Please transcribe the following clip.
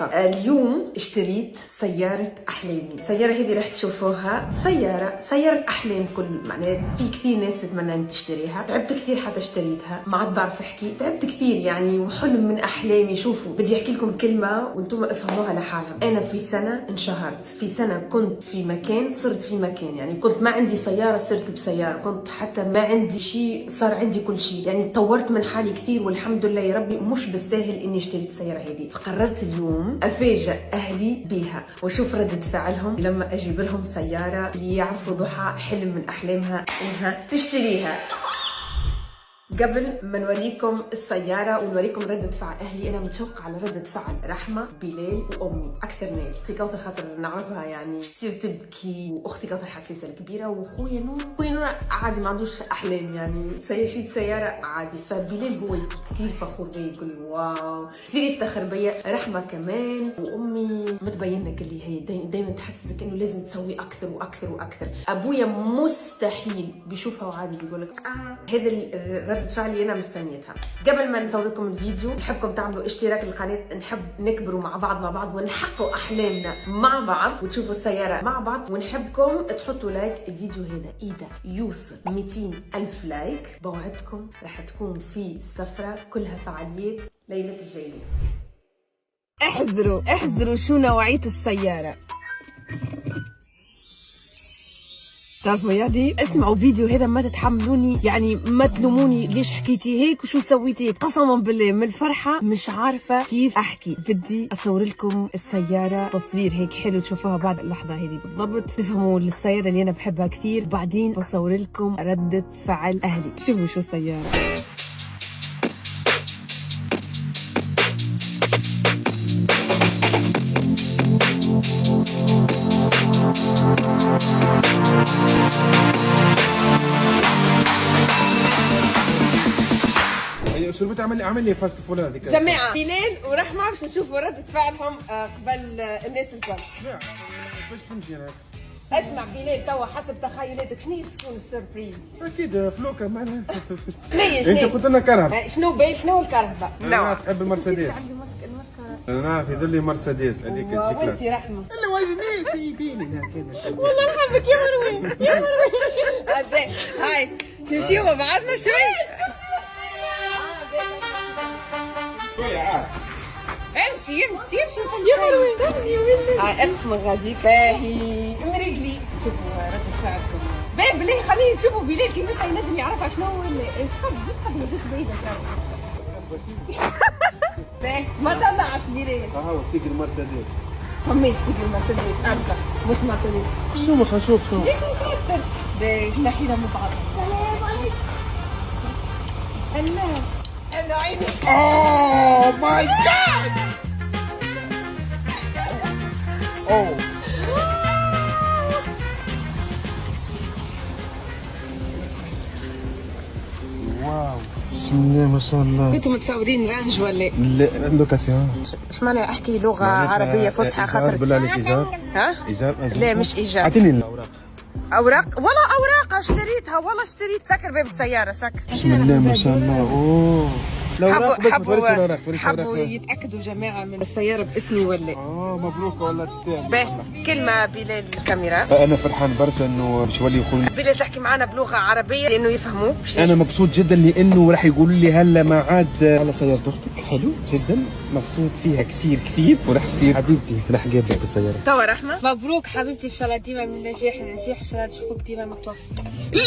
اليوم اشتريت سيارة أحلامي. السيارة هذه راح تشوفوها سيارة أحلام. كل معناها في كثير ناس تتمنى أن تشتريها. تعبت كثير حتى اشتريتها، ما عاد بعرف أحكي، تعبت كثير يعني، وحلم من أحلامي. شوفوا بدي أحكي لكم كلمة وأنتم افهموها لحالها. أنا في سنة انشهرت، في سنة كنت في مكان صرت في مكان، يعني كنت ما عندي سيارة صرت بسيارة، كنت حتى ما عندي شيء صار عندي كل شيء، يعني تطورت من حالي كثير والحمد لله يا ربي. مش بالساهل إني اشتريت السيارة هذه، فقررت اليوم افاجئ اهلي بيها واشوف ردة فعلهم لما اجيب لهم سيارة يعرفوا ضحى حلم من احلامها انها تشتريها. قبل ما نوريكم السيارة ونوريكم ردة فعل أهلي، أنا متشوقة على ردة فعل رحمة، بلال وأمي. أكثر ناس أختي كوثر خاطر نعرفها يعني كثير تبكي، وأختي كوثر حساسة الكبيرة، وأخويا نور عادي ما عندوش أحلام، يعني شيء سيارة عادي. فبلال هو كثير فخور بيا، يقول واو، كثير يفتخر بيا. رحمة كمان، وأمي متبين لك اللي هي دايما تحسسك إنه لازم تسوي أكثر وأكثر وأكثر. أبويا مستحيل بيشوفها وعادي بيقول لك هذا ردة فعلي انا مستنيتها. قبل ما نصور لكم الفيديو نحبكم تعملوا اشتراك للقناه، نحب نكبروا مع بعض ونحققوا احلامنا مع بعض، وتشوفوا السياره مع بعض. ونحبكم تحطوا لايك الفيديو هذا، اذا يوصل 200,000 لايك بوعدكم راح تكون في سفره كلها فعاليات ليله الجايه. احذروا شو نوعيه السياره. تعرفوا يعني اسمعوا فيديو هذا، ما تتحملوني، يعني ما تلوموني ليش حكيتي هيك وشو سويتي هيك. قسما بالله من الفرحه مش عارفه كيف احكي. بدي اصور لكم السياره تصوير هيك حلو تشوفوها بعد اللحظه هذه بالضبط، تفهموا السياره اللي انا بحبها كثير. وبعدين بصور لكم رده فعل اهلي. شوفوا شو السياره. شو عمل لي فاست فول هذيك جماعه بلال ورحمه باش نشوفوا رده فعلهم قبل الناس الكل. باش فهمتي انا. اسمع بلال توا حسب تخيلاتك شنو تكون السربريز؟ اكيد فلوكه معناها. شنو انت قلت لنا كرهبه. شنو الكرهبه؟ انا تحب المرسيدس. عندي المسكره. انا نعرف يدير لي مرسيدس هذيك الشكل. وانتي رحمه؟ انا وايد ناس يبيني هكذا. والله نحبك يا مروان يا مروان. هاي تمشيوا بعضنا شوي. امشي يا مروان يا ولدي. اسمع غادي باهي مريقلي. شوفوا ردة فعلكم. باهي بالله خليه يشوفوا بلال كي مثلا ينجم يعرف شنو هو ايش قد مازلت بعيده. باهي ما طلعش بلال. هو سيق المرسيدس. فماش سيق المرسيدس ارجع مش مرسيدس. شو ما خنشوف شو. باهي نحينا من بعض. هلا عيني. اوه ماي جاد. اوه واو بسم الله ما شاء الله. كنتوا متصورين رانج ولا؟ لا عنده كاسيون. اش معنى احكي لغه عربيه فصحى خاطر؟ بالله عليك ايجار. ها؟ ايجار. لا مش ايجار. اعطيني الاوراق. اوراق ولا اوراق اشتريتها والله اشتريت. سكر باب السياره سكر. بسم الله ما شاء الله. اوه الاوراق بس تورث الاوراق. حبوا يتاكدوا جماعه من السياره باسمي ولا؟ مبروك والله تستاهل. باهي كلمه بلال الكاميرا. انا فرحان برشا انه باش يولي يقول بلال تحكي معنا بلغه عربيه لانه يفهموك. انا مبسوط جدا لانه راح يقولوا لي هلا ما عاد على سيارة اختك. حلو جدا مبسوط فيها كثير وراح يصير حبيبتي راح قابلك بالسياره. توا رحمه مبروك حبيبتي ان شاء الله ديما من نجاح لنجاح، ان شاء الله نشوفوك ديما متوفق. لا